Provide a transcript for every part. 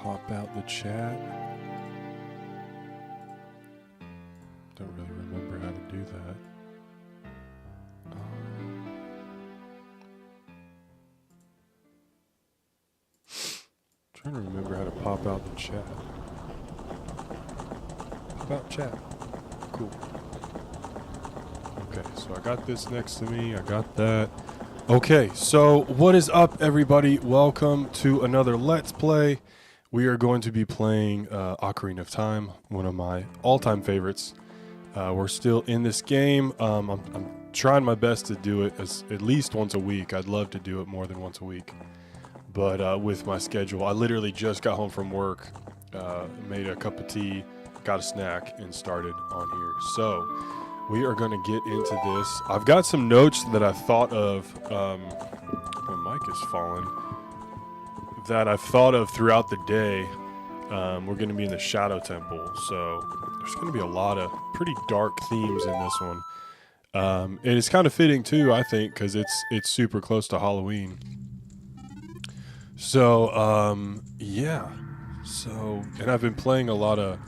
pop out the chat. Don't really remember how to do that. Trying to remember how to pop out the chat. Pop out chat. Cool. Okay, so I got this next to me. I got that. Okay, so what is up, everybody? Welcome to another Let's Play. We are going to be playing Ocarina of Time, one of my all-time favorites. We're still in this game. I'm trying my best to do it at least once a week. I'd love to do it more than once a week. But with my schedule, I literally just got home from work, made a cup of tea, got a snack, and started on here. So we are going to get into this. I've got some notes that I've thought of. My mic is falling. That I've thought of throughout the day. We're going to be in the Shadow Temple, so there's going to be a lot of pretty dark themes in this one. And it's kind of fitting too, I think, because it's super close to Halloween. So yeah. So, and I've been playing a lot of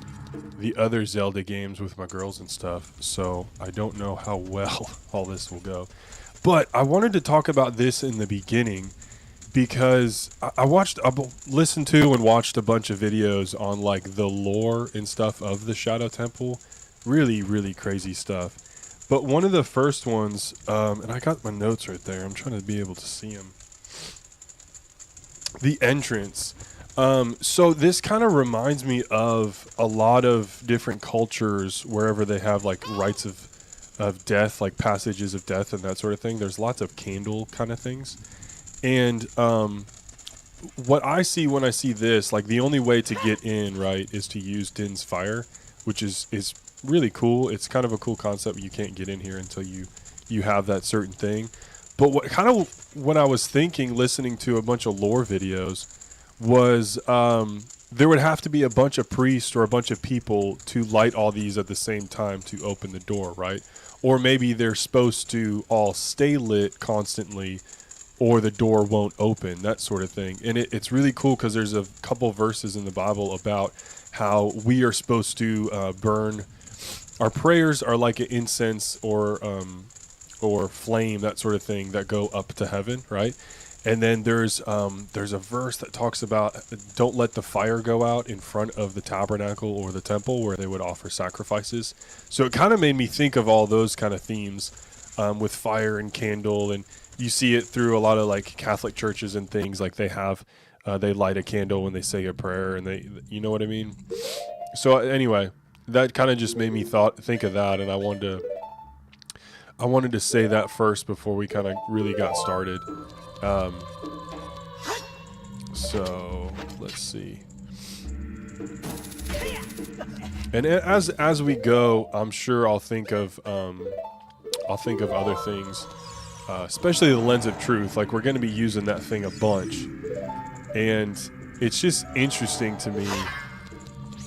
the other Zelda games with my girls and stuff, so I don't know how well all this will go. But I wanted to talk about this in the beginning because I listened to and watched a bunch of videos on like the lore and stuff of the Shadow Temple. Really, really crazy stuff. But one of the first ones, and I got my notes right there. I'm trying to be able to see them. The entrance. So this kind of reminds me of a lot of different cultures wherever they have like rites of death, like passages of death and that sort of thing. There's lots of candle kind of things. And what I see when I see this, like the only way to get in, right, is to use Din's fire, which is really cool. It's kind of a cool concept. You can't get in here until you have that certain thing. But what I was thinking, listening to a bunch of lore videos, was there would have to be a bunch of priests or a bunch of people to light all these at the same time to open the door, right? Or maybe they're supposed to all stay lit constantly or the door won't open, that sort of thing. And it's really cool because there's a couple verses in the Bible about how we are supposed to burn. Our prayers are like an incense or flame, that sort of thing, that go up to heaven, right? And then there's a verse that talks about don't let the fire go out in front of the tabernacle or the temple where they would offer sacrifices. So it kind of made me think of all those kind of themes with fire and candle, and you see it through a lot of like Catholic churches and things. Like they have they light a candle when they say a prayer, and you know what I mean. So anyway, that kind of just made me think of that, and I wanted to say that first before we kind of really got started. So let's see. And as we go, I'm sure I'll think of other things, especially the lens of truth. Like we're going to be using that thing a bunch, and it's just interesting to me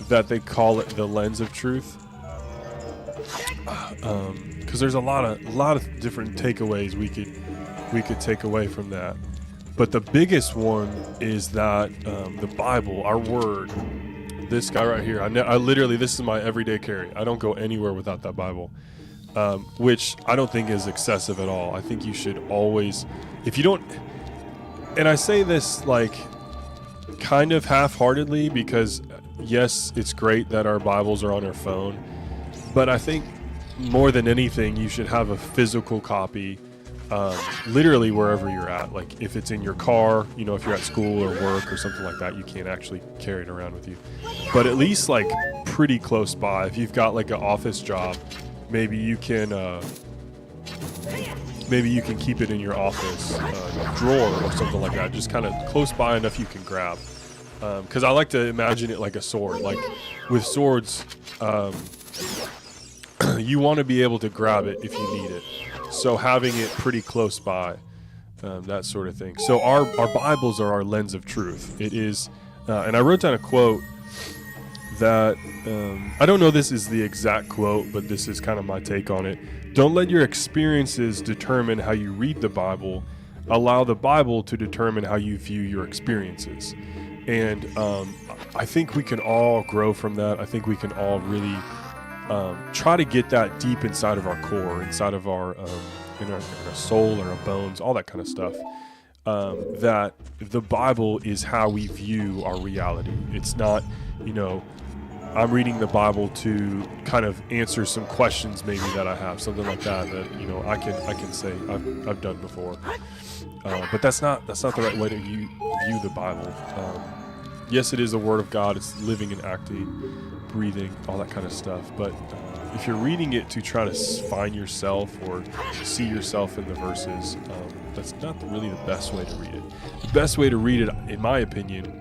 that they call it the lens of truth. Because there's a lot of different takeaways we could take away from that. But the biggest one is that the Bible, our word, this guy right here, I literally, this is my everyday carry. I don't go anywhere without that Bible, which I don't think is excessive at all. I think you should always, if you don't, and I say this like kind of half-heartedly because yes, it's great that our Bibles are on our phone, but I think more than anything, you should have a physical copy, literally wherever you're at. Like if it's in your car, you know, if you're at school or work or something like that, you can't actually carry it around with you. But at least like pretty close by. If you've got like an office job, maybe you can keep it in your office drawer or something like that. Just kind of close by enough you can grab. Because I like to imagine it like a sword. Like with swords, you want to be able to grab it if you need it. So having it pretty close by, that sort of thing. So our Bibles are our lens of truth. It is, and I wrote down a quote that, I don't know this is the exact quote, but this is kind of my take on it. Don't let your experiences determine how you read the Bible. Allow the Bible to determine how you view your experiences. And I think we can all grow from that. I think we can all really try to get that deep inside of our core, inside of our in our soul or our bones, all that kind of stuff. That the Bible is how we view our reality. It's not, you know, I'm reading the Bible to kind of answer some questions maybe that I have, something like that, that, you know, I can say I've done before. But that's not the right way to view the Bible. Yes, it is the Word of God. It's living and acting, breathing, all that kind of stuff. But if you're reading it to try to find yourself or see yourself in the verses, that's not really the best way to read it. The best way to read it, in my opinion,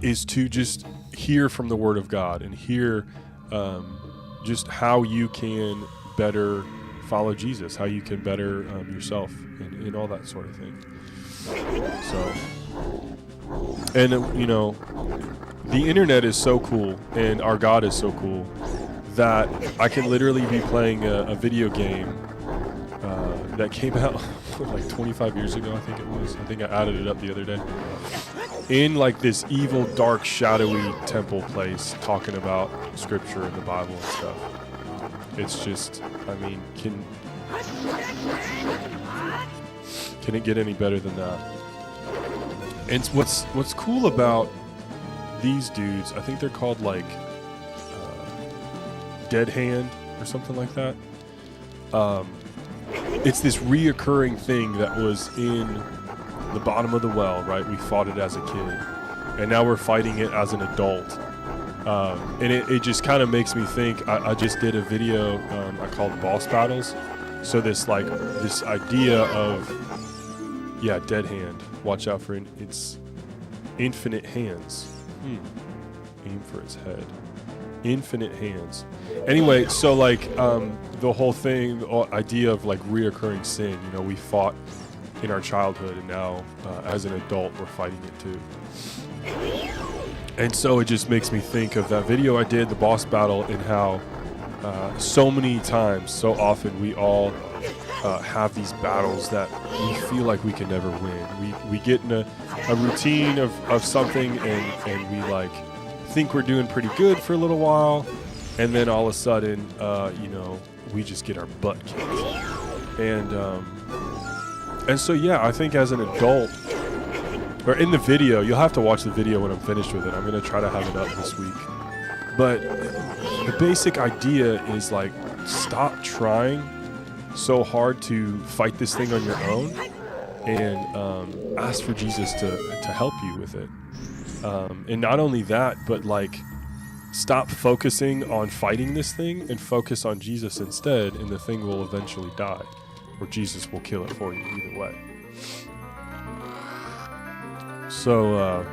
is to just hear from the Word of God and hear just how you can better follow Jesus, how you can better yourself, and all that sort of thing. So, and you know, the internet is so cool, and our God is so cool, that I can literally be playing a video game that came out like 25 years ago, I think it was. I think I added it up the other day. In like this evil, dark, shadowy temple place, talking about scripture and the Bible and stuff. It's just, I mean, can it get any better than that? And what's cool about these dudes, I think they're called like Dead Hand or something like that. It's this reoccurring thing that was in the bottom of the well, right? We fought it as a kid, and now we're fighting it as an adult. And it just kind of makes me think. I just did a video I called Boss Battles. So this idea of Dead Hand. Watch out for it's infinite hands. Aim for its head. Infinite hands. Anyway, so like the whole thing, the idea of like reoccurring sin. You know, we fought in our childhood, and now as an adult we're fighting it too. And so it just makes me think of that video I did, the boss battle, and how so many times, so often we all have these battles that we feel like we can never win. We get in a routine of something, and we like think we're doing pretty good for a little while, and then all of a sudden we just get our butt kicked. And so I think as an adult, or in the video, you'll have to watch the video when I'm finished with it. I'm going to try to have it up this week. But the basic idea is like, stop trying so hard to fight this thing on your own, and ask for Jesus to help you with it. And not only that, but like, stop focusing on fighting this thing and focus on Jesus instead, and the thing will eventually die, or Jesus will kill it for you either way. So,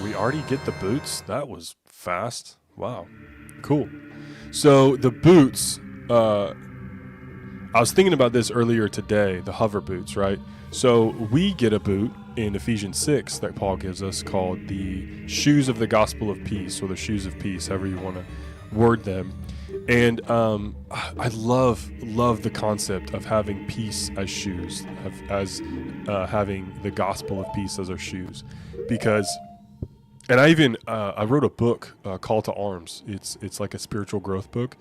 we already get the boots? That was fast. Wow. Cool. So, the boots, I was thinking about this earlier today, the hover boots, right? So, we get a boot in Ephesians 6 that Paul gives us called the shoes of the gospel of peace, or the shoes of peace, however you want to word them. And I love the concept of having peace as shoes, as having the gospel of peace as our shoes, because, and I wrote a book, Call to Arms. It's like a spiritual growth book,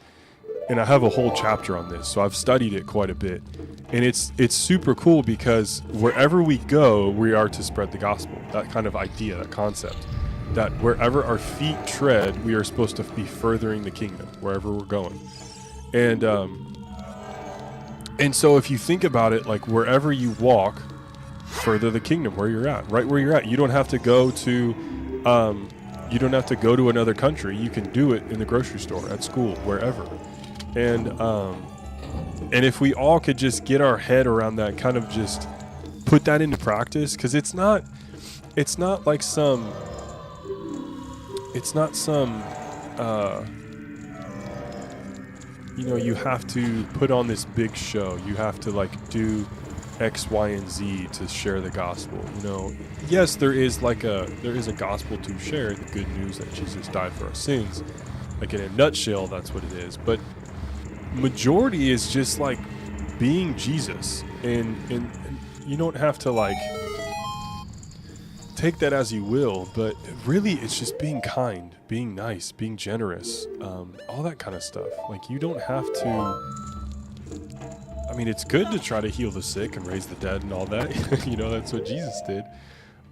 and I have a whole chapter on this, so I've studied it quite a bit, and it's super cool because wherever we go, we are to spread the gospel. That kind of idea, that concept. That wherever our feet tread, we are supposed to be furthering the kingdom wherever we're going. And so if you think about it, like wherever you walk, further the kingdom where you're at, right where you're at. You don't have to go to another country. You can do it in the grocery store, at school, wherever. And if we all could just get our head around that, kind of just put that into practice, because it's not like some you have to put on this big show. You have to like do X, Y, and Z to share the gospel. Yes, there is a gospel to share, the good news that Jesus died for our sins. Like in a nutshell, that's what it is. But majority is just like being Jesus, and you don't have to like take that as you will, but really it's just being kind, being nice, being generous, all that kind of stuff. Like, you don't have to, I mean, it's good to try to heal the sick and raise the dead and all that. You know, that's what Jesus did.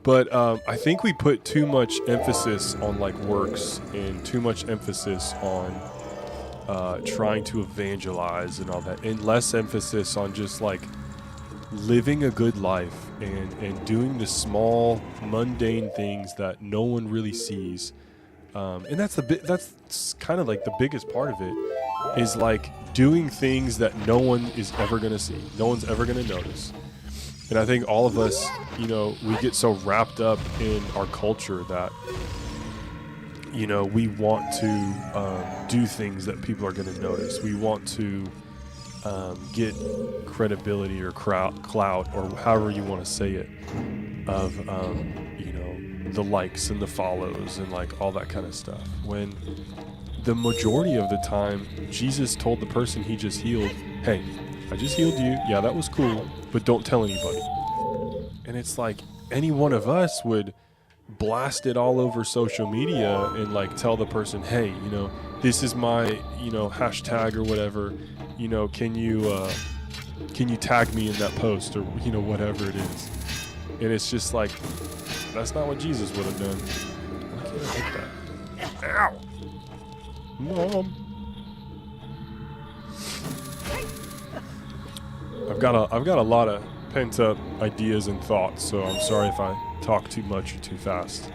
But I think we put too much emphasis on like works and too much emphasis on trying to evangelize and all that, and less emphasis on just like living a good life and doing the small mundane things that no one really sees. And that's kind of like the biggest part of it, is like doing things that no one is ever going to see. No one's ever going to notice. And I think all of us, you know, we get so wrapped up in our culture that, you know, we want to do things that people are going to notice. We want to get credibility or clout, or however you want to say it, of, you know, the likes and the follows and like all that kind of stuff. When the majority of the time, Jesus told the person he just healed, hey, I just healed you. Yeah, that was cool, but don't tell anybody. And it's like any one of us would blast it all over social media and like tell the person, hey, you know, this is my, you know, hashtag or whatever, you know, can you tag me in that post, or, you know, whatever it is. And it's just like, that's not what Jesus would have done. Why can't I hit that? Ow! Mom! I've got a lot of pent up ideas and thoughts, so I'm sorry if I talk too much or too fast.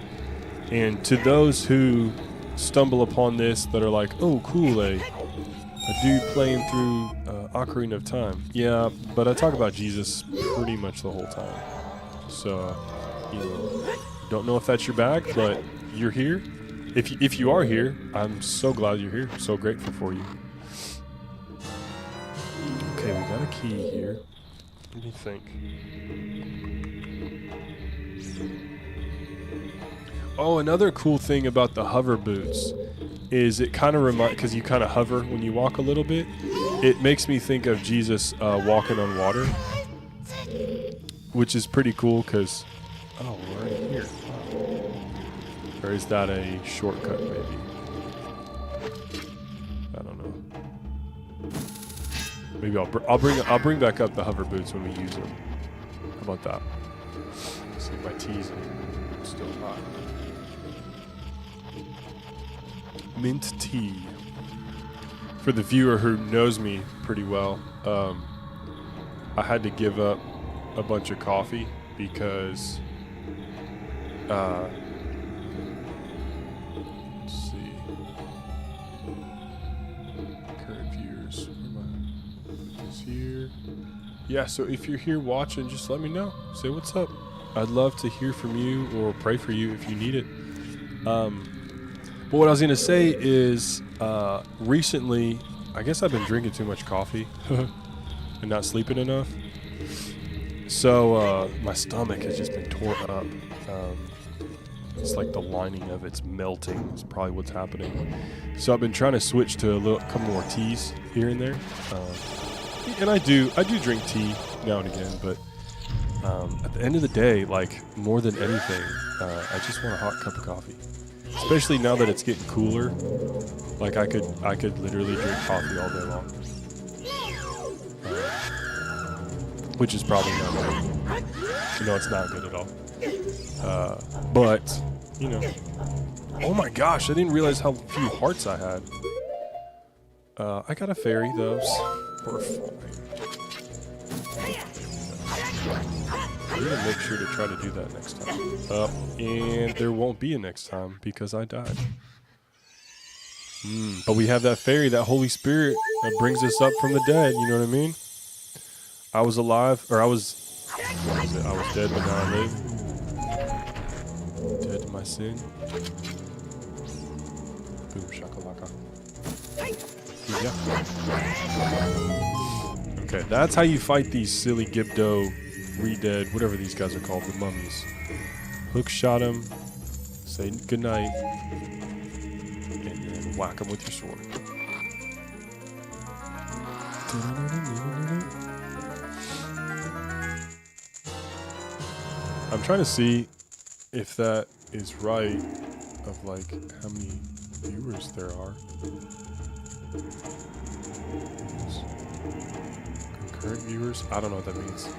And to those who stumble upon this that are like, oh, cool, a dude playing through Ocarina of Time. Yeah, but I talk about Jesus pretty much the whole time. So, you know, don't know if that's your bag, but you're here. If you are here, I'm so glad you're here. So grateful for you. Okay, we got a key here. What do you think? Oh, another cool thing about the hover boots is it kind of because you kind of hover when you walk a little bit. It makes me think of Jesus walking on water, which is pretty cool because, oh, we're right here. Or is that a shortcut maybe? I don't know. Maybe I'll bring back up the hover boots when we use them. How about that? Let's see, my tea's still hot. Mint tea. For the viewer who knows me pretty well, I had to give up a bunch of coffee because let's see, current viewers, where am I? Put this here. Yeah, so if you're here watching, just let me know. Say what's up. I'd love to hear from you or pray for you if you need it. But what I was going to say is, recently, I guess I've been drinking too much coffee and not sleeping enough. So my stomach has just been torn up. It's like the lining of it's melting is probably what's happening. So I've been trying to switch to a couple more teas here and there. And I do drink tea now and again, but at the end of the day, like more than anything, I just want a hot cup of coffee. Especially now that it's getting cooler, like I could literally drink coffee all day long, which is probably not good. You know, it's not good at all. But you know, oh my gosh, I didn't realize how few hearts I had. I got a fairy though. We're fine. I'm gonna make sure to try to do that next time. And there won't be a next time because I died. But we have that fairy, that Holy Spirit that brings us up from the dead, you know what I mean? I was alive, or I was, what is it? I was dead, but now I live. Dead to my sin. Boom, shakalaka. Yeah. Okay, that's how you fight these silly Gibdo, Re-Dead, whatever these guys are called, the mummies. Hook shot him, say goodnight, and then whack him with your sword. I'm trying to see if that is right, of like how many viewers there are. Concurrent viewers? I don't know what that means.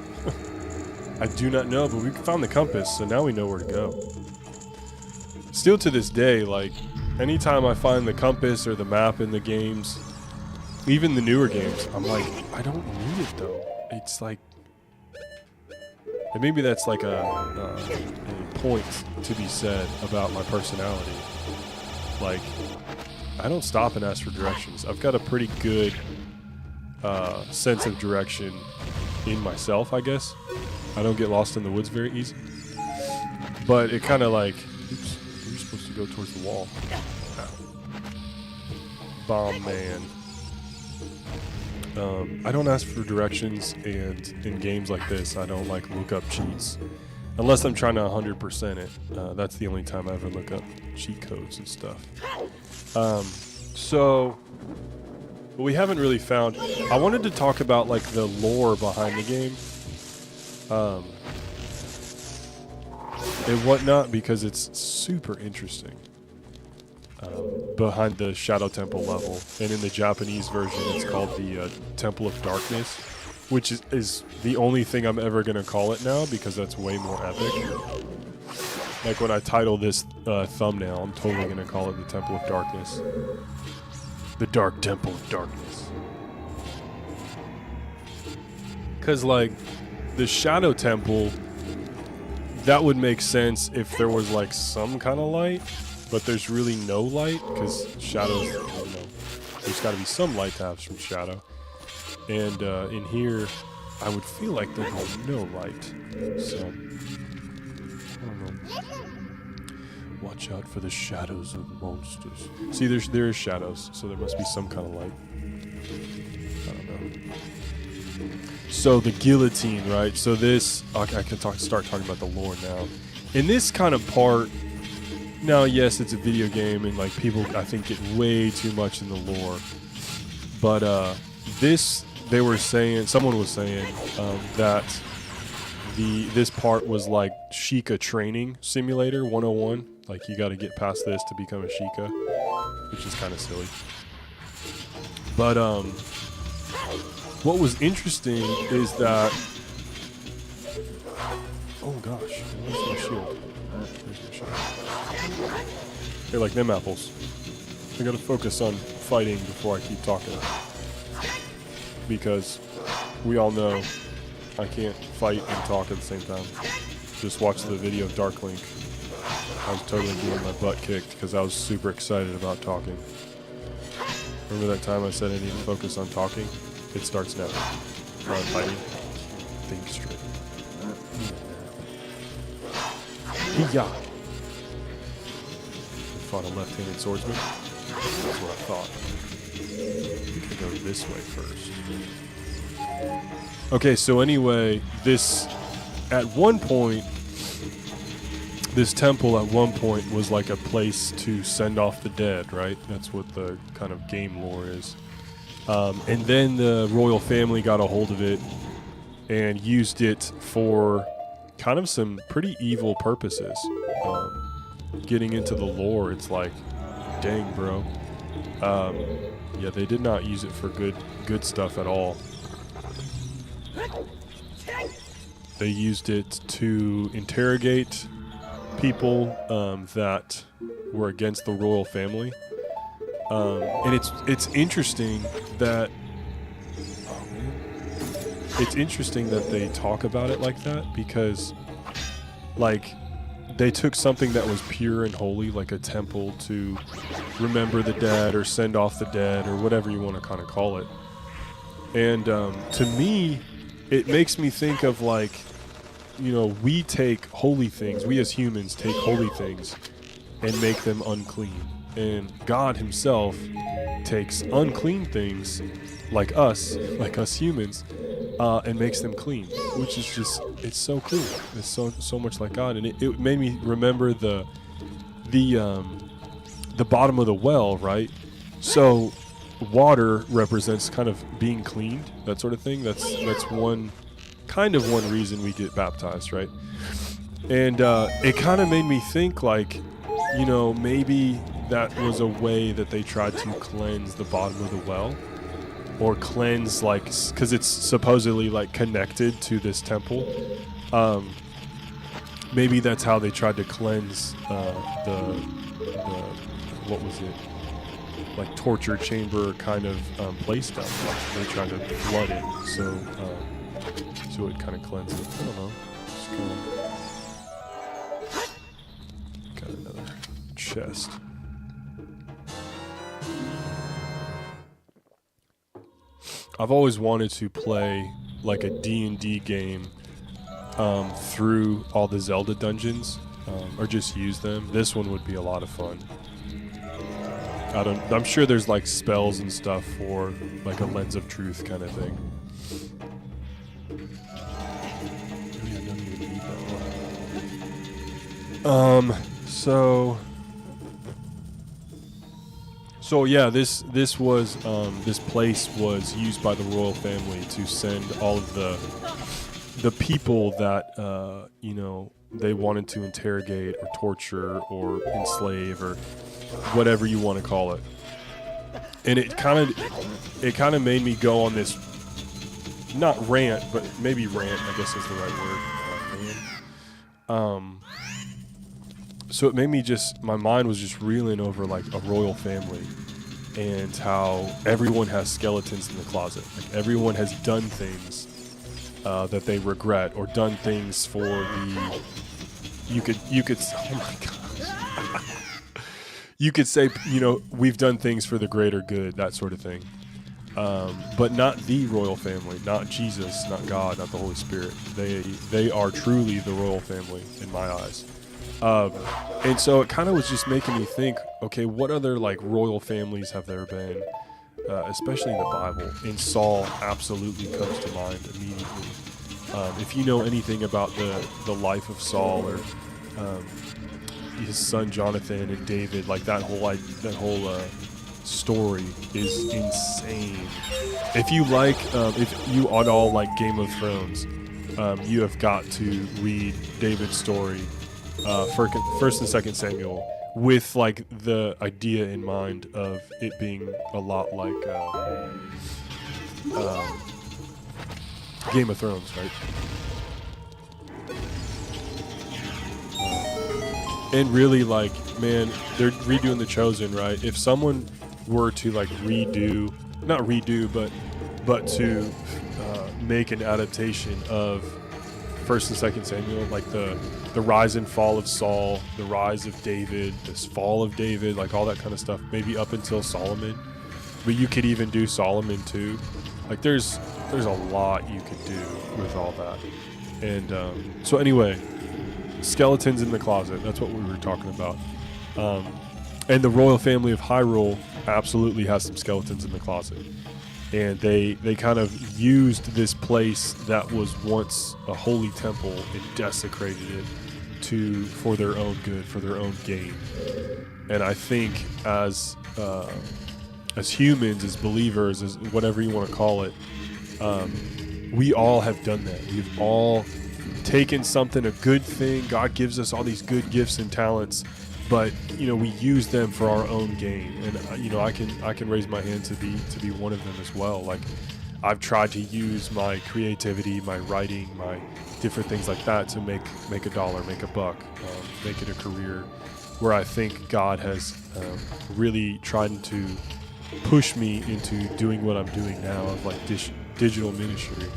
I do not know, but we found the compass, so now we know where to go. Still to this day, like, anytime I find the compass or the map in the games, even the newer games, I'm like, I don't need it though. It's like, and maybe that's like a point to be said about my personality. Like, I don't stop and ask for directions. I've got a pretty good sense of direction in myself, I guess. I don't get lost in the woods very easy. But it kind of like, oops, you're supposed to go towards the wall. Bomb man. I don't ask for directions, and in games like this, I don't like look up cheats. Unless I'm trying to 100% it. That's the only time I ever look up cheat codes and stuff. So, we haven't really found... I wanted to talk about like the lore behind the game. And whatnot, because it's super interesting. Behind the Shadow Temple level, and in the Japanese version it's called the Temple of Darkness, which is the only thing I'm ever going to call it now, because that's way more epic. Like when I title this thumbnail, I'm totally going to call it the Temple of Darkness. The Dark Temple of Darkness. Because like, the Shadow Temple, that would make sense if there was like some kind of light. But there's really no light, because shadows, you know, there's got to be some light to have from shadow. And in here, I would feel like there'd be no light. So, I don't know. Watch out for the shadows of monsters. See, there is shadows, so there must be some kind of light. I don't know. So the guillotine, right? So this, I can start talking about the lore now. In this kind of part. Now, yes, it's a video game, and like people, I think, get way too much in the lore. But they were saying, someone was saying that this part was like Sheikah training simulator 101. Like you got to get past this to become a Sheikah, which is kind of silly. But what was interesting is that, oh gosh, where's my shield? There's my shield. They're like them apples. I gotta focus on fighting before I keep talking. Because we all know I can't fight and talk at the same time. Just watch the video of Dark Link. I was totally getting my butt kicked because I was super excited about talking. Remember that time I said I need to focus on talking? It starts now. Not fighting. Think straight. Yeah. Fought a left-handed swordsman. That's what I thought. We can go this way first. Okay, so anyway, this temple at one point was like a place to send off the dead, right? That's what the kind of game lore is. And then the royal family got a hold of it and used it for kind of some pretty evil purposes. Getting into the lore, it's like, dang, bro. Yeah, they did not use it for good stuff at all. They used it to interrogate people that were against the royal family. And it's interesting that it's interesting that they talk about it like that, because like they took something that was pure and holy, like a temple, to remember the dead or send off the dead or whatever you want to kind of call it. And to me, it makes me think of like, you know, we take holy things, we as humans take holy things and make them unclean. And God himself takes unclean things like us humans, and makes them clean, which is just, it's so cool. It's so much like God. And it made me remember the bottom of the well, right? So water represents kind of being cleaned, that sort of thing. That's one reason we get baptized, right? And it kind of made me think, like, maybe that was a way that they tried to cleanse the bottom of the well, or cleanse, like, because it's supposedly like connected to this temple. Maybe that's how they tried to cleanse the what was it, like torture chamber kind of place down there. They tried to flood it, so it kind of cleansed it. I don't know. Just got another chest. I've always wanted to play like a D&D game through all the Zelda dungeons, or just use them. This one would be a lot of fun. I'm sure there's like spells and stuff for like a lens of truth kind of thing. Yeah, I don't even need that one. So yeah, this was this place was used by the royal family to send all of the people that they wanted to interrogate or torture or enslave or whatever you want to call it. And it kind of made me go on this, not rant, but maybe rant, I guess is the right word. So it made me my mind was just reeling over like a royal family and how everyone has skeletons in the closet. Like everyone has done things that they regret, or done things for the, you could oh my gosh. You could say, we've done things for the greater good, that sort of thing. But not the royal family, not Jesus, not God, not the Holy Spirit. They are truly the royal family in my eyes. And so it kind of was just making me think, okay, what other like royal families have there been, especially in the Bible? And Saul absolutely comes to mind immediately. If you know anything about the life of Saul, or his son Jonathan and David, like that whole story is insane. If you like, if you at all like Game of Thrones, you have got to read David's story, First and Second Samuel, with like the idea in mind of it being a lot like Game of Thrones, right? And really, like, man, they're redoing The Chosen, right? If someone were to like not redo, but to make an adaptation of First and Second Samuel, like the rise and fall of Saul, the rise of David, this fall of David, like all that kind of stuff, maybe up until Solomon, but you could even do Solomon too. Like there's a lot you could do with all that. And so anyway, skeletons in the closet, that's what we were talking about. And the royal family of Hyrule absolutely has some skeletons in the closet. And they kind of used this place that was once a holy temple and desecrated it for their own good, for their own gain. And I think as humans, as believers, as whatever you want to call it, we all have done that. We've all taken something, a good thing. God gives us all these good gifts and talents, but we use them for our own gain. And I can raise my hand to be one of them as well. Like I've tried to use my creativity, my writing, my different things like that to make a dollar, make a buck, make it a career, where I think God has really tried to push me into doing what I'm doing now, of like digital ministry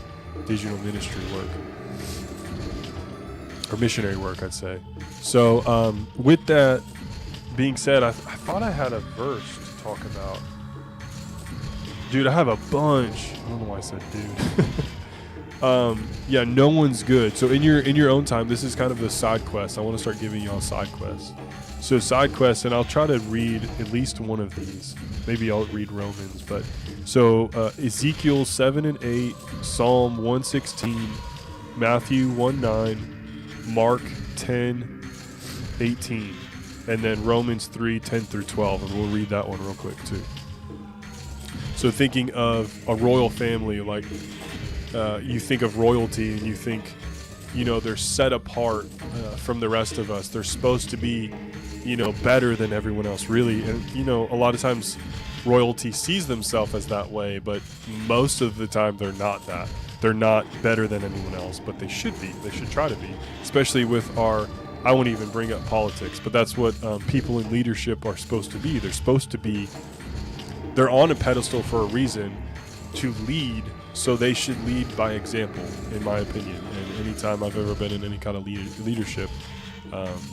work, or missionary work, I'd say. So with that being said, I thought I had a verse to talk about. Dude, I have a bunch. I don't know why I said dude. Yeah, no one's good. So in your own time, this is kind of a side quest. I want to start giving y'all side quests. So side quests, and I'll try to read at least one of these. Maybe I'll read Romans, but so Ezekiel 7 and 8, Psalm 116, Matthew 1:9, Mark 10:18, and then Romans 3:10 through 12, and we'll read that one real quick too. So thinking of a royal family, like you think of royalty and you think you know, they're set apart from the rest of us. They're supposed to be, you know, better than everyone else, really. And, you know, a lot of times royalty sees themselves as that way, but most of the time they're not that. They're not better than anyone else, but they should be. They should try to be, especially with our, I won't even bring up politics, but that's what people in leadership are supposed to be. They're supposed to be, they're on a pedestal for a reason, to lead, so they should lead by example, in my opinion. And anytime I've ever been in any kind of leadership,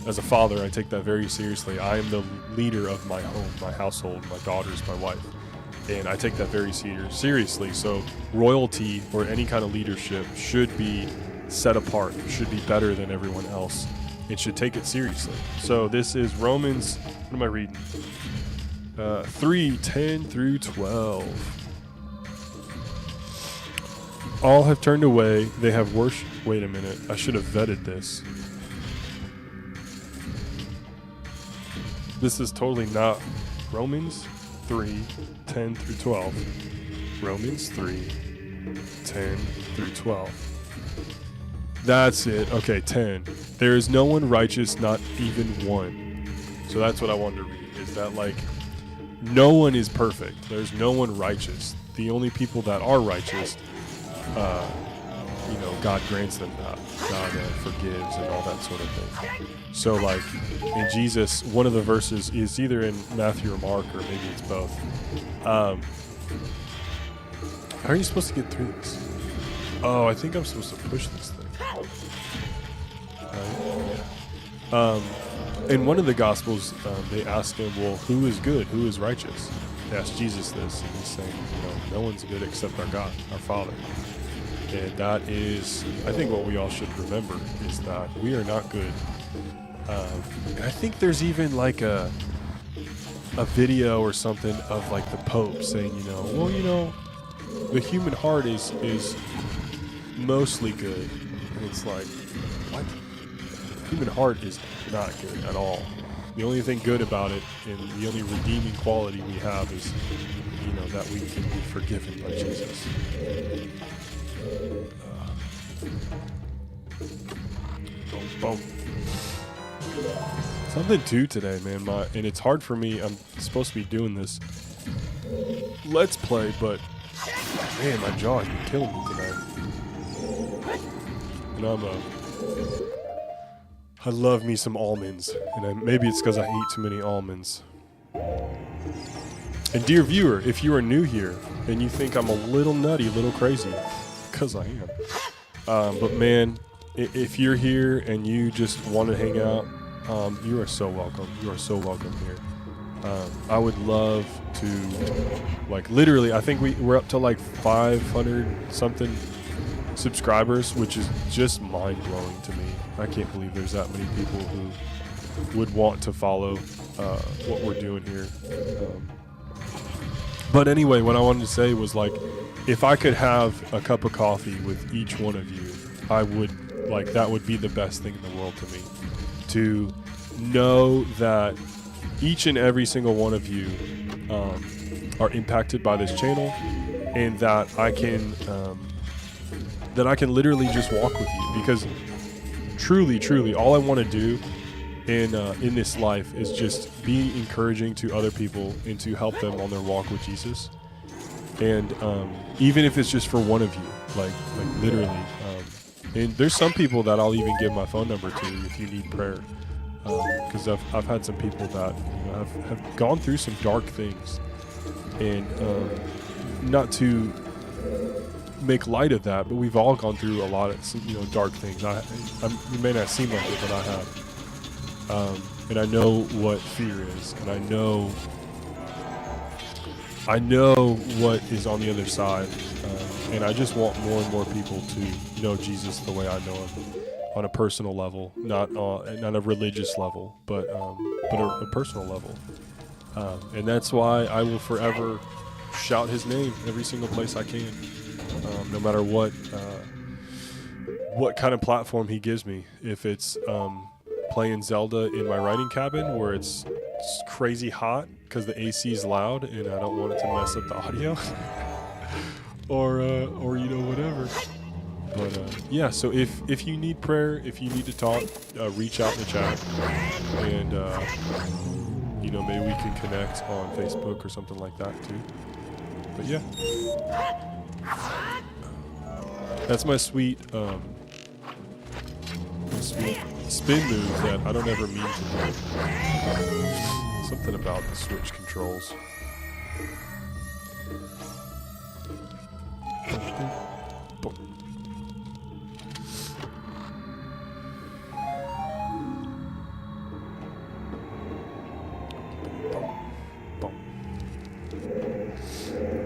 as a father, I take that very seriously. I am the leader of my home, my household, my daughters, my wife, and I take that very seriously. So royalty or any kind of leadership should be set apart, should be better than everyone else, and should take it seriously. So this is Romans, what am I reading? 3:10 through 12. All have turned away, they have worshipped. Wait a minute, I should have vetted this. This is totally not Romans 3:10 through 12. Romans 3:10 through 12. That's it. Okay, 10. There is no one righteous, not even one. So that's what I wanted to read, is that like no one is perfect. There's no one righteous. The only people that are righteous, you know, God grants them that. God forgives and all that sort of thing. So like in Jesus, one of the verses is either in Matthew or Mark, or maybe it's both. How are you supposed to get through this? Oh, I think I'm supposed to push this thing. In one of the Gospels, they ask him, well, who is good? Who is righteous? They ask Jesus this, and he's saying, you know, no one's good except our God, our Father. And that is, I think what we all should remember is that we are not good. And I think there's even like a video or something of like the Pope saying, you know, well, you know, the human heart is mostly good. And it's like, what? The human heart is not good at all. The only thing good about it, and the only redeeming quality we have, is, you know, that we can be forgiven by Jesus. Boom. Something too today, man. And it's hard for me. I'm supposed to be doing this Let's Play, but man, my jaw has been killing me tonight. And I love me some almonds, and maybe it's because I eat too many almonds. And dear viewer, if you are new here and you think I'm a little nutty, a little crazy, because I am. But man, if you're here and you just want to hang out, you are so welcome. You are so welcome here. I would love to, like, literally, I think we're up to like 500 something subscribers, which is just mind-blowing to me. I can't believe there's that many people who would want to follow what we're doing here. But anyway, what I wanted to say was, like, if I could have a cup of coffee with each one of you, I would, like, that would be the best thing in the world to me. To know that each and every single one of you are impacted by this channel, and that I can literally just walk with you, because truly, all I want to do in this life is just be encouraging to other people and to help them on their walk with Jesus. And even if it's just for one of you, like literally. And there's some people that I'll even give my phone number to if you need prayer, because I've had some people that, you know, have gone through some dark things, and not to make light of that, but we've all gone through a lot of, you know, dark things. You may not seem like it, but I have. And I know what fear is, and I know what is on the other side, and I just want more and more people to know Jesus the way I know him, on a personal level, not a religious level, but a personal level. And that's why I will forever shout his name every single place I can, no matter what kind of platform he gives me. If it's playing Zelda in my writing cabin where it's crazy hot because the AC is loud and I don't want it to mess up the audio, or you know, whatever. But yeah, so if you need prayer, if you need to talk, reach out in the chat, and you know, maybe we can connect on Facebook or something like that too. But yeah, that's my sweet spin move that I don't ever mean to do. Something about the Switch controls.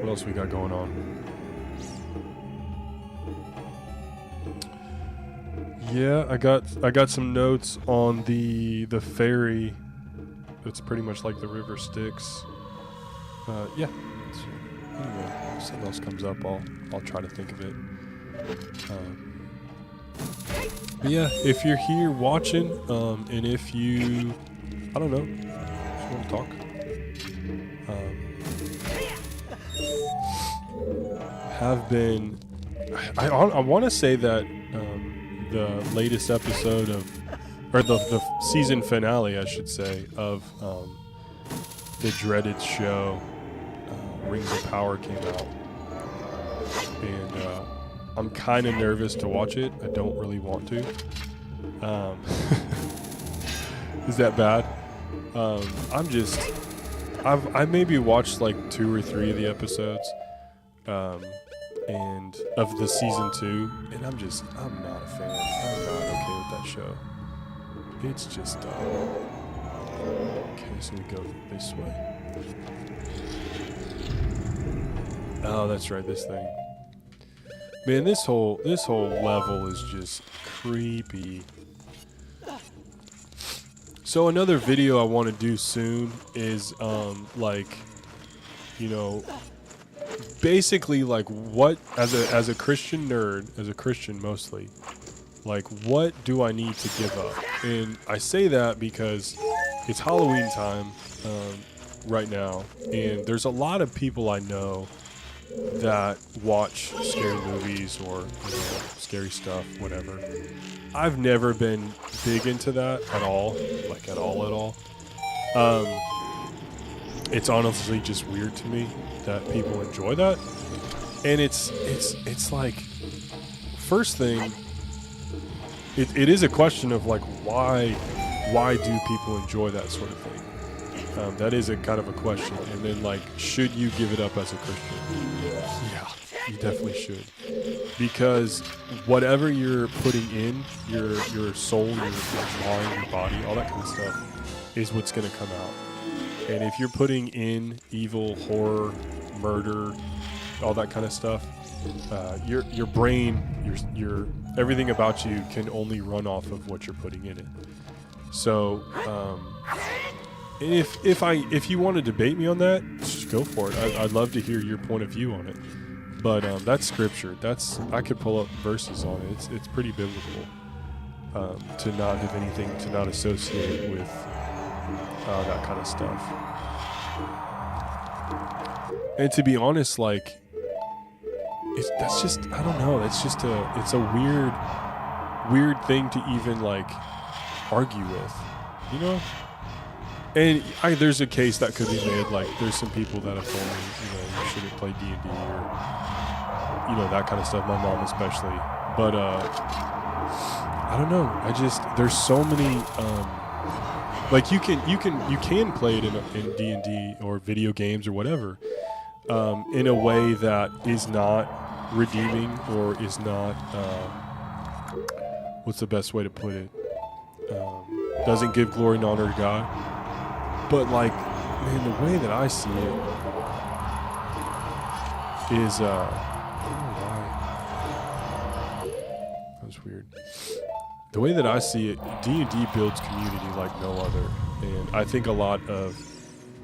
What else we got going on? Yeah, I got some notes on the ferry. It's pretty much like the river Styx. Yeah. So anyway, if something else comes up, I'll try to think of it. But yeah, if you're here watching, and if you, I don't know, just want to talk. Have been, I want to say that the latest episode of, or the season finale, I should say, of the dreaded show, Rings of Power, came out, and I'm kind of nervous to watch it. I don't really want to. Is that bad? I maybe watched like 2 or 3 of the episodes, and of the season 2, and I'm not a fan. I'm not okay with that show. It's just, okay, so we go this way. Oh, that's right, this thing. Man, this whole level is just creepy. So another video I want to do soon is, like, you know, basically like what, as a Christian nerd, as a Christian mostly, like what do I need to give up? And I say that because it's Halloween time right now, and there's a lot of people I know that watch scary movies or, you know, scary stuff, whatever. I've never been big into that at all, like at all. It's honestly just weird to me that people enjoy that, and it's like, first thing, it is a question of like why do people enjoy that sort of thing? That is a kind of a question. And then like, should you give it up as a Christian? Yeah, you definitely should, because whatever you're putting in your soul, your mind, your body, all that kind of stuff is what's going to come out. And if you're putting in evil, horror, murder, all that kind of stuff, your brain, your everything about you can only run off of what you're putting in it. So, if you want to debate me on that, just go for it. I'd love to hear your point of view on it. But that's scripture. I could pull up verses on it. It's pretty biblical to not have anything, to not associate with that kind of stuff. And to be honest, like, that's just, I don't know. It's a weird thing to even like argue with, you know. And there's a case that could be made. Like, there's some people that have told me, you know, you shouldn't play D&D or, you know, that kind of stuff. My mom especially. But I don't know. There's so many. Like, you can play it in D&D or video games or whatever, in a way that is not redeeming or is not, what's the best way to put it? Doesn't give glory and honor to God. But like, man, the way that I see it is, I don't know why. That was weird. The way that I see it, D&D builds community like no other. And I think a lot of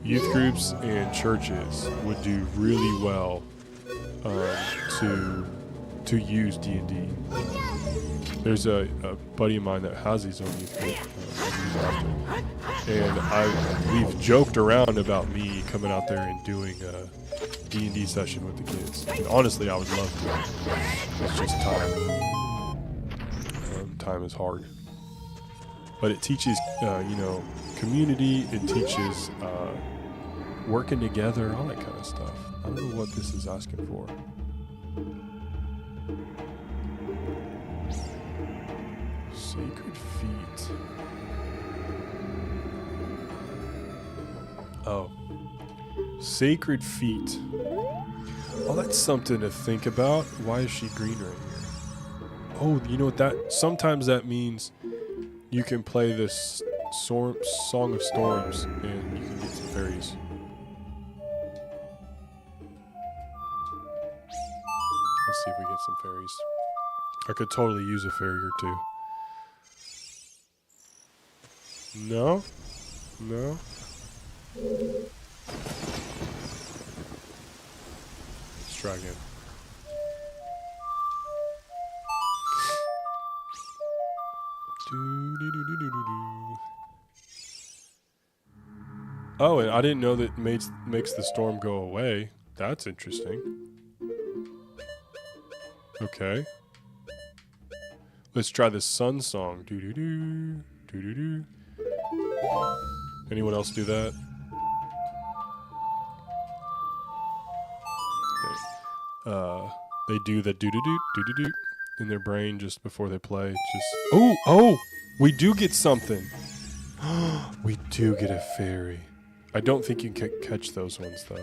youth groups and churches would do really well to use D&D. There's a buddy of mine that has his own youth group, and we've joked around about me coming out there and doing a D&D session with the kids. And honestly, I would love to. It's just time. time is hard. But it teaches, you know, community. It teaches working together, all that kind of stuff. I don't know what this is asking for. Sacred feet. Oh. Sacred feet. Oh, that's something to think about. Why is she green right here? Oh, you know what that... Sometimes that means you can play this Song of Storms and you can get some fairies. Let's see if we get some fairies. I could totally use a fairy or two. No? No? Let's try again. Oh, and I didn't know that makes the storm go away. That's interesting. Okay. Let's try the sun song. Doo-doo-doo, doo-doo-doo. Anyone else do that? Okay. They do the doo-doo-doo, doo-doo-doo in their brain just before they play. Just oh! We do get something. We do get a fairy. I don't think you can catch those ones though.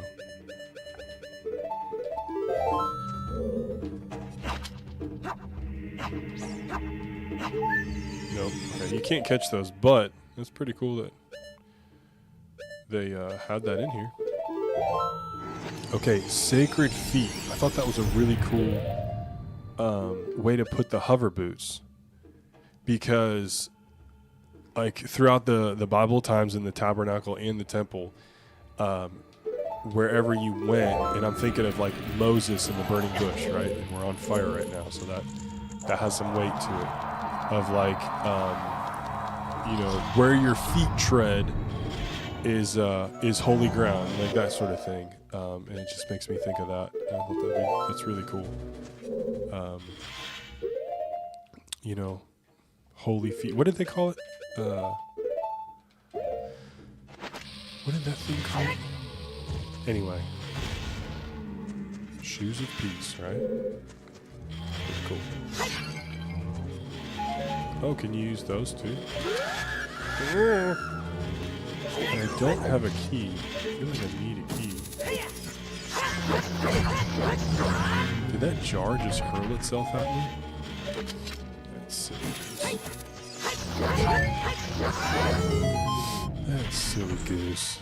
Nope. Okay, you can't catch those, but it's pretty cool that they had that in here. Okay, sacred feet. I thought that was a really cool way to put the hover boots, because like throughout the Bible times in the tabernacle and the temple, wherever you went, and I'm thinking of like Moses in the burning bush, right? And we're on fire right now, so that has some weight to it. Of like, you know, where your feet tread is holy ground, like that sort of thing. And it just makes me think of that. I thought that's really cool. You know, holy feet. What did they call it? What did that thing call it? Anyway. Shoes of peace, right? Pretty cool. Oh, can you use those too? And I don't have a key. I feel like I need a key. Did that jar just hurl itself at me? That's silly goose. That's silly goose.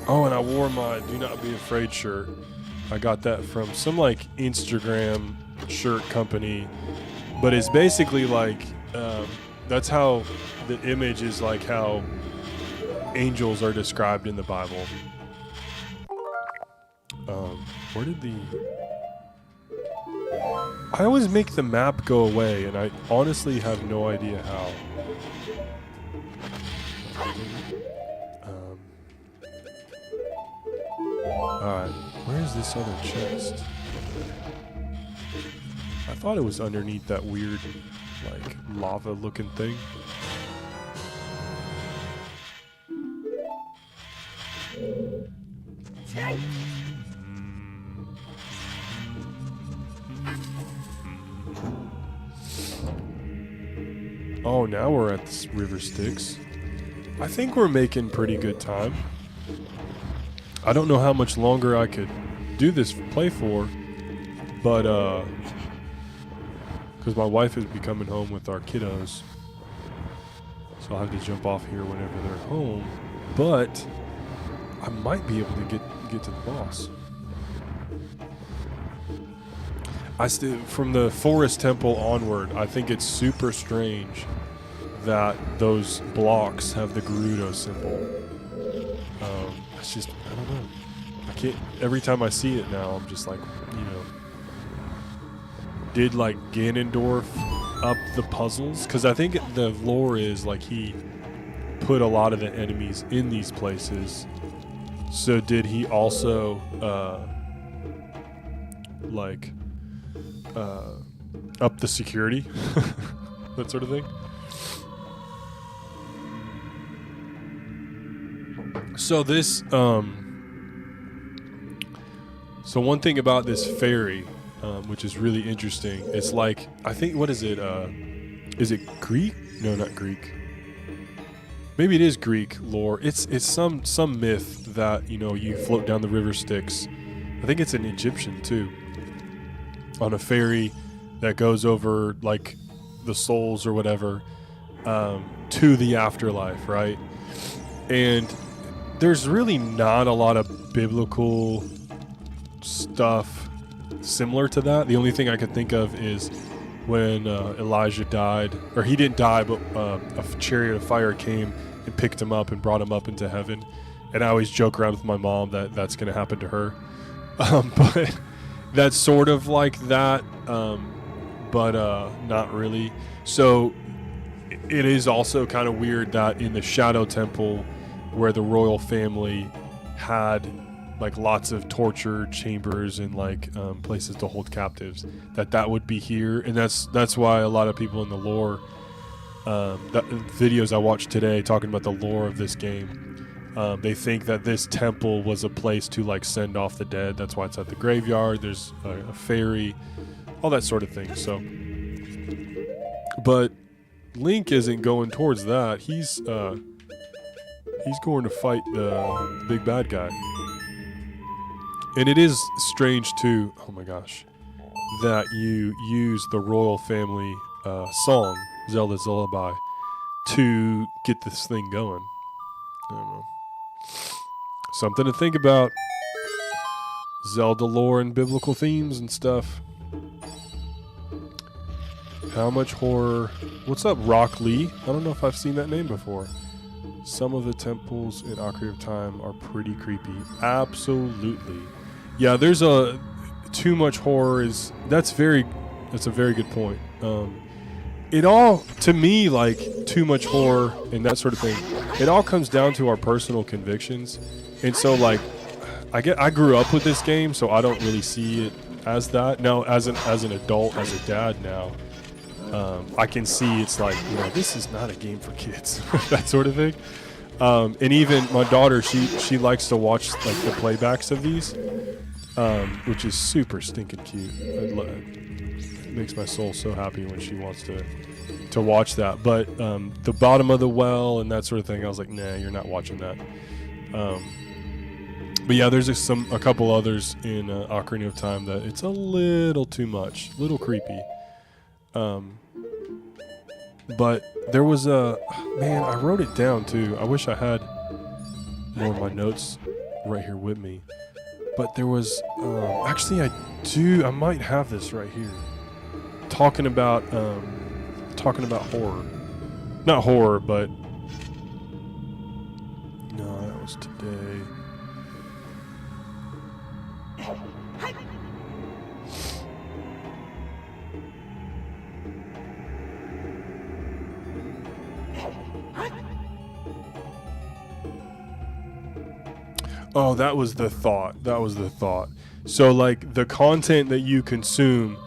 Oh, and I wore my Do Not Be Afraid shirt. I got that from some like Instagram shirt company, but it's basically like that's how the image is, like how angels are described in the Bible. Where did I always make the map go away, and I honestly have no idea how. Alright, where's this other chest? I thought it was underneath that weird, like, lava-looking thing. Oh, now we're at this River Styx. I think we're making pretty good time. I don't know how much longer I could do this play for, but because my wife is be coming home with our kiddos, so I'll have to jump off here whenever they're home. But I might be able to get to the boss. From the Forest Temple onward, I think it's super strange that those blocks have the Gerudo symbol. It's just, I don't know. I can't, every time I see it now, I'm just like, you know, did like Ganondorf up the puzzles? Because I think the lore is like he put a lot of the enemies in these places. So did he also, like, up the security, that sort of thing. So this, so one thing about this fairy, which is really interesting, it's like, I think, what is it Greek? No, not Greek. Maybe it is Greek lore. It's some myth that, you know, you float down the river Styx. I think it's an Egyptian too. On a ferry that goes over like the souls or whatever, to the afterlife, right? And there's really not a lot of biblical stuff similar to that. The only thing I could think of is when Elijah died, or he didn't die, but a chariot of fire came and picked him up and brought him up into heaven. And I always joke around with my mom that that's going to happen to her. But that's sort of like that, but not really. So it is also kind of weird that in the Shadow Temple, where the royal family had like lots of torture chambers and like places to hold captives, that would be here. And that's why a lot of people in the lore, the videos I watched today talking about the lore of this game, they think that this temple was a place to like send off the dead. That's why it's at the graveyard. There's a fairy, all that sort of thing. So, but Link isn't going towards that. He's going to fight the big bad guy. And it is strange too, oh my gosh, that you use the royal family song, Zelda's Lullaby, to get this thing going. I don't know. Something to think about. Zelda lore and biblical themes and stuff. How much horror? What's up, Rock Lee? I don't know if I've seen that name before. Some of the temples in Ocarina of Time are pretty creepy. Absolutely. Yeah, there's too much horror that's a very good point. It all, to me, like too much horror and that sort of thing, it all comes down to our personal convictions. And so like I grew up with this game, so I don't really see it as that. Now as an adult, as a dad now, I can see it's like, you know, this is not a game for kids. That sort of thing. And even my daughter, she likes to watch like the playbacks of these, which is super stinking cute. It makes my soul so happy when she wants to watch that. But the bottom of the well and that sort of thing, I was like, nah, you're not watching that. But yeah, there's a couple others in Ocarina of Time that it's a little too much, little creepy. But there was man, I wrote it down too. I wish I had more of my notes right here with me. But there was, actually I might have this right here. Talking about horror. Not horror, but, no, that was today. Oh, that was the thought. So, like, the content that you consume,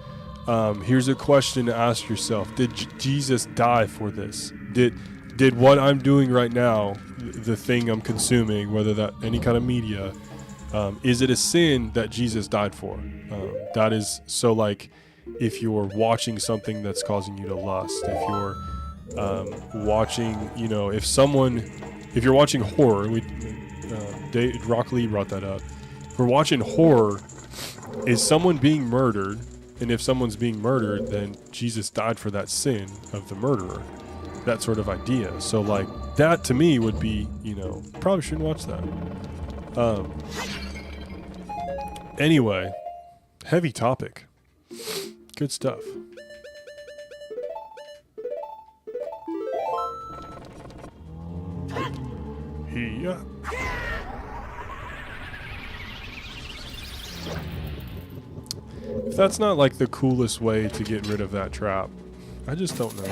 here's a question to ask yourself. Did Jesus die for this? Did what I'm doing right now, the thing I'm consuming, whether that any kind of media, is it a sin that Jesus died for? That is, so, like, if you're watching something that's causing you to lust, if you're watching, you know, if you're watching horror, Rock Lee brought that up. If we're watching horror, is someone being murdered? And if someone's being murdered, then Jesus died for that sin of the murderer. That sort of idea. So, like, that to me would be, you know, probably shouldn't watch that. Anyway, heavy topic. Good stuff. Yeah. If that's not like the coolest way to get rid of that trap, I just don't know.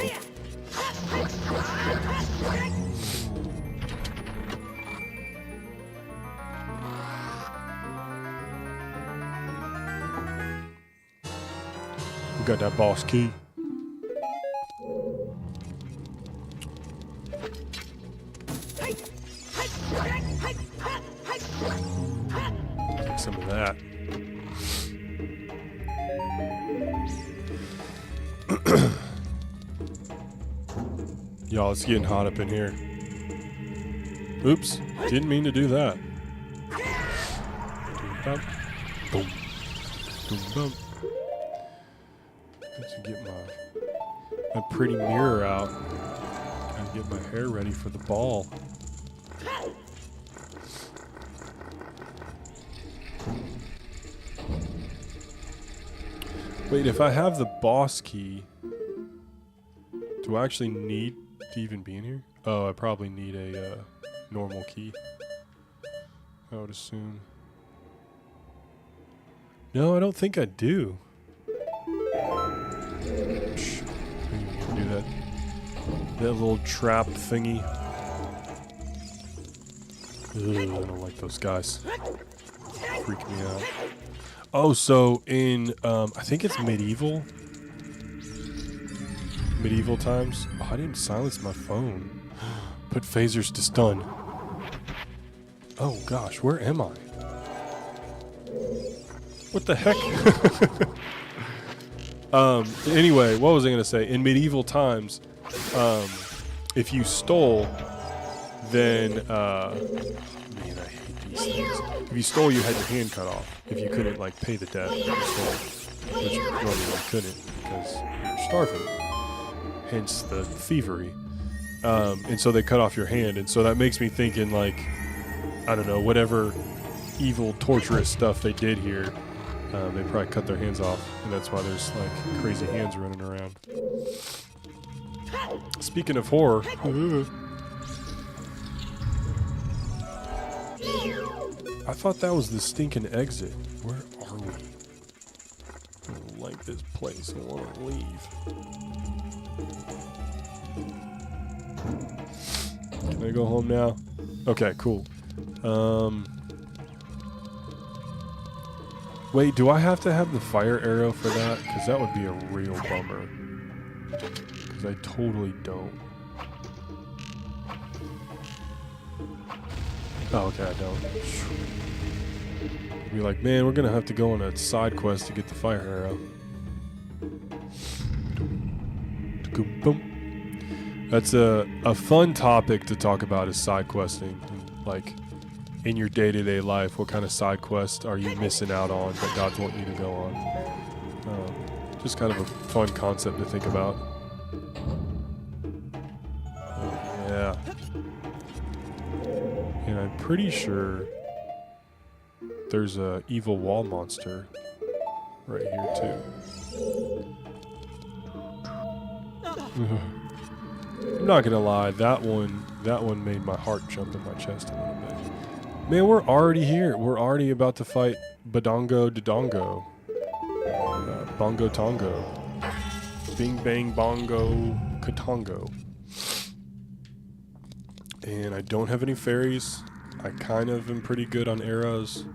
got that boss key. Take some of that. Y'all, it's getting hot up in here. Oops, didn't mean to do that. Boom, boom, boom, boom. Let's get my pretty mirror out and get my hair ready for the ball. Wait, if I have the boss key, do I actually need to even be in here? Oh, I probably need a normal key, I would assume. No, I don't think I do. Shh. Do that little trap thingy. Ugh, I don't like those guys. Freak me out. Oh, so in I think it's medieval times. Oh, I didn't silence my phone. Put phasers to stun. Oh gosh, where am I? What the heck? Anyway, what was I gonna say? In medieval times, if you stole, then man, I hate these things. If you stole, you had your hand cut off. If you couldn't like pay the debt that you stole, which normally you couldn't because you're starving. Hence the thievery. And so they cut off your hand, and so that makes me think in like, I don't know, whatever evil, torturous stuff they did here. They probably cut their hands off, and that's why there's like crazy hands running around. Speaking of horror, I thought that was the stinking exit. Where are we? I don't like this place. I want to leave. Can I go home now? Okay, cool. Wait, do I have to have the fire arrow for that? Because that would be a real bummer. Because I totally don't. Oh, okay, I don't. Be like, man, we're gonna have to go on a side quest to get the fire arrow. That's a fun topic to talk about, is side questing. Like, in your day-to-day life, what kind of side quest are you missing out on that God's wanting you to go on? Just kind of a fun concept to think about. Yeah. And I'm pretty sure there's a evil wall monster right here too. I'm not gonna lie, that one made my heart jump in my chest a little bit. Man, we're already here. We're already about to fight Badongo Dodongo. Bongo Tongo. Bing Bang Bongo Katongo. And I don't have any fairies. I kind of am pretty good on arrows.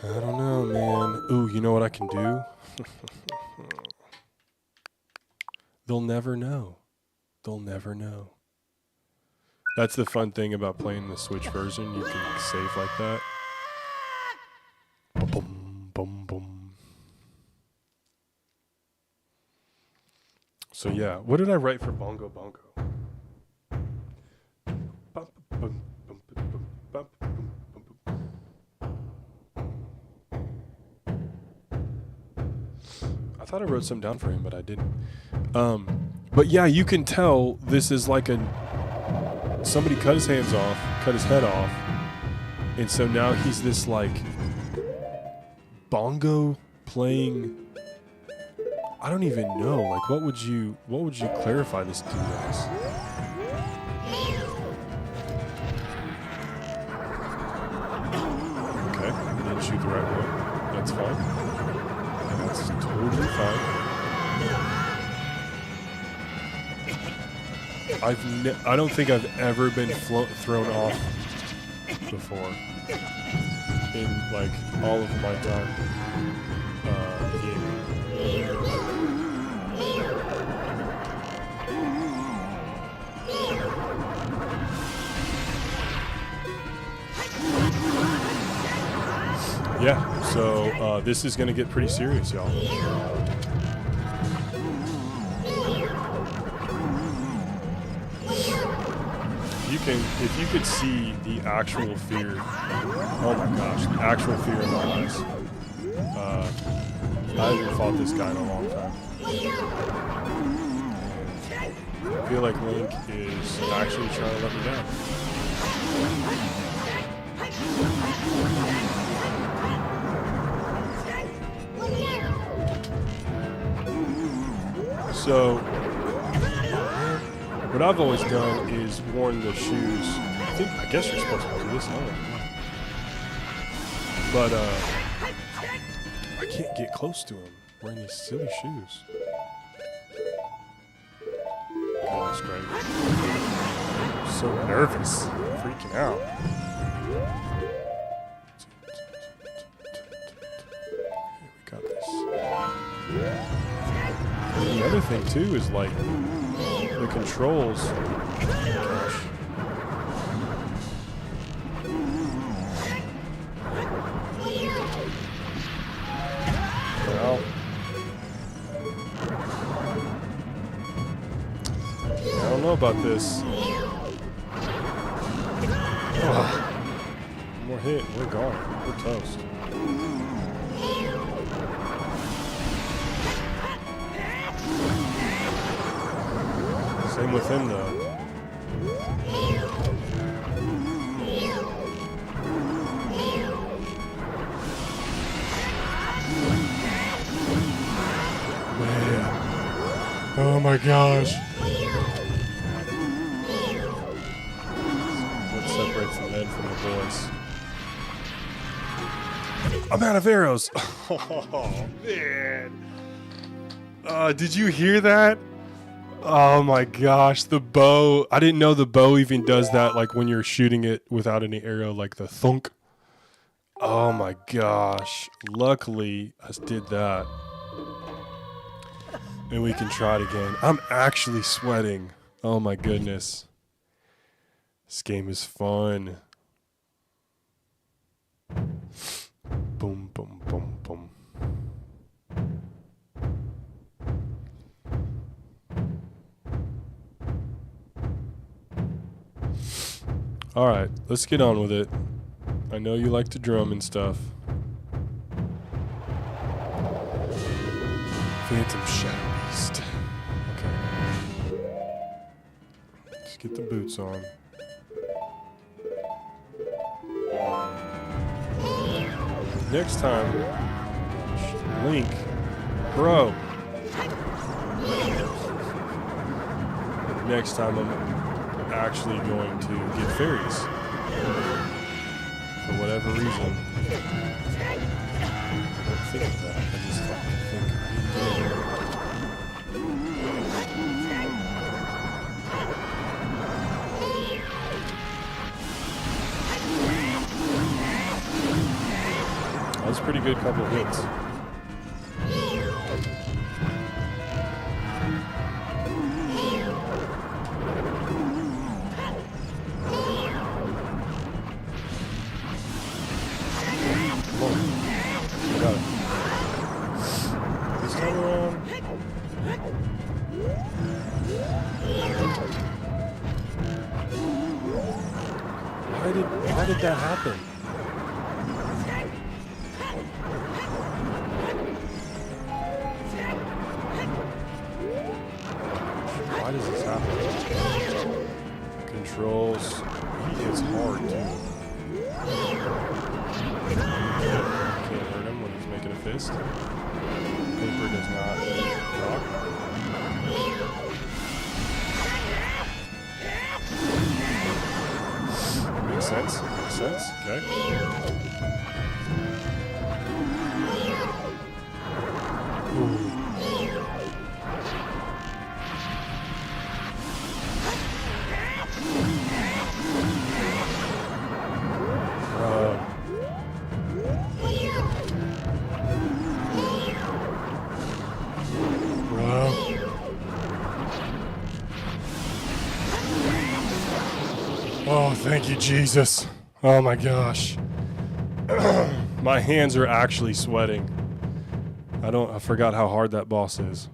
I don't know, man. Ooh, you know what I can do? They'll never know. They'll never know. That's the fun thing about playing the Switch version. You can save like that. Boom, boom, boom. So yeah, what did I write for Bongo Bongo? I thought I wrote some down for him, but I didn't. But yeah, you can tell this is like somebody cut his hands off, cut his head off, and so now he's this like bongo playing. I don't even know. Like, what would you clarify this dude as? Okay, I didn't shoot the right one. That's fine. That's totally fine. I don't think I've ever been thrown off before in like all of my time gaming. Yeah, so this is gonna get pretty serious, y'all. If you could see the actual fear, oh my gosh, the actual fear in my eyes. I haven't fought this guy in a long time. I feel like Link is actually trying to let me down. So, what I've always done is worn the shoes. I guess you're supposed to do this. I don't know. But I can't get close to him wearing these silly shoes. Oh, that's great. I'm so nervous, freaking out. We got this. And the other thing too is like the controls. Gosh. Well, I don't know about this. Oh. One more hit, we're gone. We're toast. Same with him though. Man. Oh my gosh. What separates the men from the boys? I'm out of arrows. Oh man. Did you hear that? Oh my gosh, the bow. I didn't know the bow even does that, like when you're shooting it without any arrow, like the thunk. Oh my gosh. Luckily, I did that. And we can try it again. I'm actually sweating. Oh my goodness. This game is fun. Boom, boom, boom, boom. Alright, let's get on with it. I know you like to drum and stuff. Phantom Shadow Beast. Okay. Let's get the boots on. Next time, Link, bro. Next time I'm actually going to get fairies. For whatever reason. I don't think of that. I just think that was a pretty good couple of hits. Why did that happen? Why does this happen? Controls. He hits hard too. Can't hurt him when he's making a fist. Paper does not rock. Makes sense. Makes sense. Okay. Ooh. Oh, thank you, Jesus. Oh my gosh. My hands are actually sweating. I forgot how hard that boss is.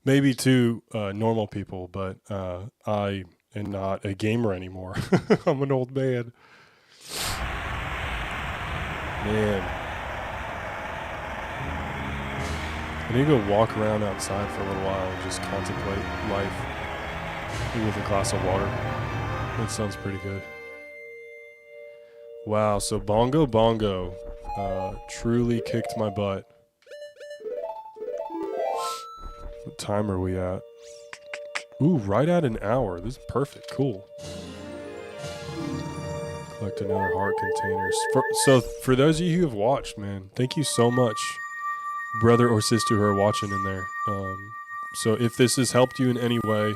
Maybe to normal people, but I am not a gamer anymore. I'm an old man. Man. I need to go walk around outside for a little while and just contemplate life. Maybe with a glass of water. That sounds pretty good. Wow, so Bongo Bongo truly kicked my butt. What time are we at? Ooh, right at an hour. This is perfect. Cool. Collect another heart container. So for those of you who have watched, man, thank you so much, brother or sister who are watching in there. So if this has helped you in any way,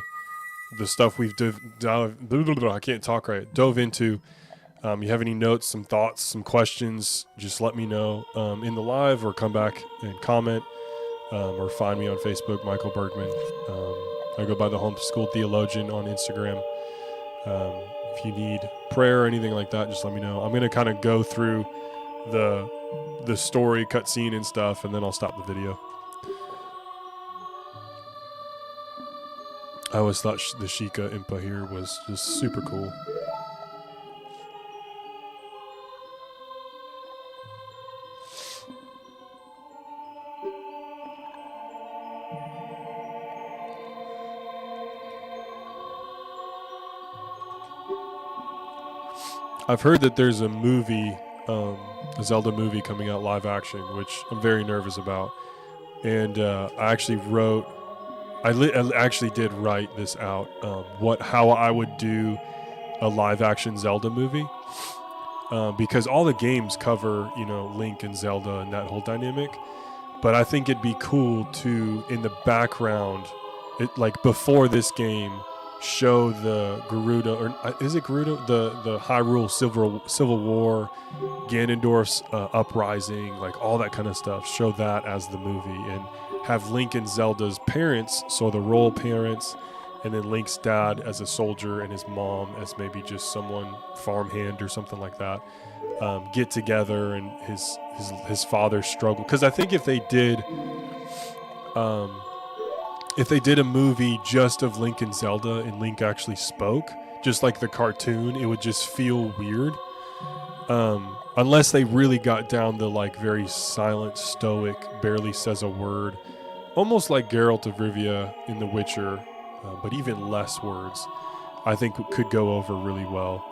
the stuff we've I can't talk right, dove into, you have any notes, some thoughts, some questions, just let me know in the live, or come back and comment, or find me on Facebook, Michael Bergman. I go by the Homeschooled Theologian on Instagram. If you need prayer or anything like that, just let me know. I'm going to kind of go through the story cutscene and stuff, and then I'll stop the video. I always thought the Sheikah Impa here was just super cool. I've heard that there's a movie, a Zelda movie coming out live action, which I'm very nervous about. And I actually wrote, I actually did write this out, how I would do a live action Zelda movie. Because all the games cover, Link and Zelda and that whole dynamic. But I think it'd be cool to, in the background, like before this game, show the Gerudo, or is it Gerudo? The Hyrule Civil War, Ganondorf's uprising, like all that kind of stuff. Show that as the movie, and have Link and Zelda's parents, so the role parents, and then Link's dad as a soldier and his mom as maybe just someone farmhand or something like that, get together, and his father's struggle. Because I think if they did a movie just of Link and Zelda and Link actually spoke, just like the cartoon, it would just feel weird. Unless they really got down the like very silent, stoic, barely says a word, almost like Geralt of Rivia in The Witcher, but even less words, I think could go over really well.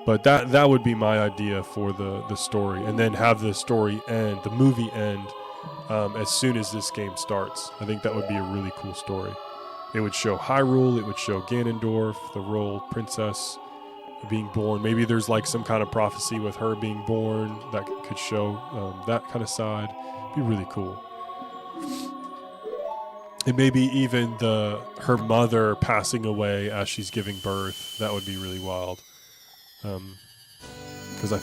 But that would be my idea for the story, and then have the story end, the movie end, as soon as this game starts. I think that would be a really cool story. It would show Hyrule, it would show Ganondorf, the royal princess, being born. Maybe there's like some kind of prophecy with her being born that could show that kind of side. It'd be really cool. And maybe even her mother passing away as she's giving birth. That would be really wild. Because I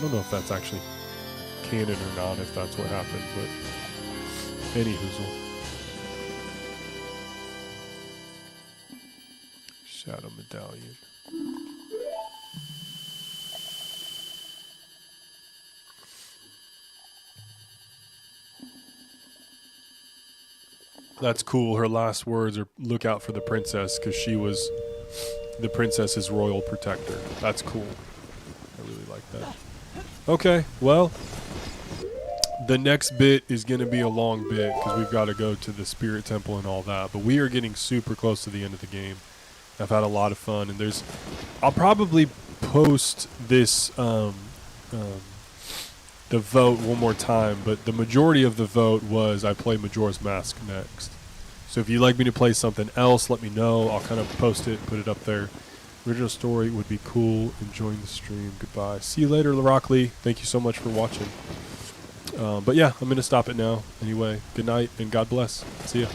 don't know if that's actually canon or not, if that's what happened, but any hoozle. Shadow Medallion. That's cool. Her last words are, "Look out for the princess," because she was the princess's royal protector. That's cool. I really like that. Okay, well, the next bit is going to be a long bit because we've got to go to the spirit temple and all that. But we are getting super close to the end of the game. I've had a lot of fun, and I'll probably post this, the vote one more time, but the majority of the vote was I play Majora's Mask next. So if you'd like me to play something else, let me know. I'll kind of post it, put it up there. Original story would be cool. Enjoying the stream. Goodbye. See you later, Larockley. Thank you so much for watching. But yeah, I'm going to stop it now. Anyway, good night and God bless. See ya.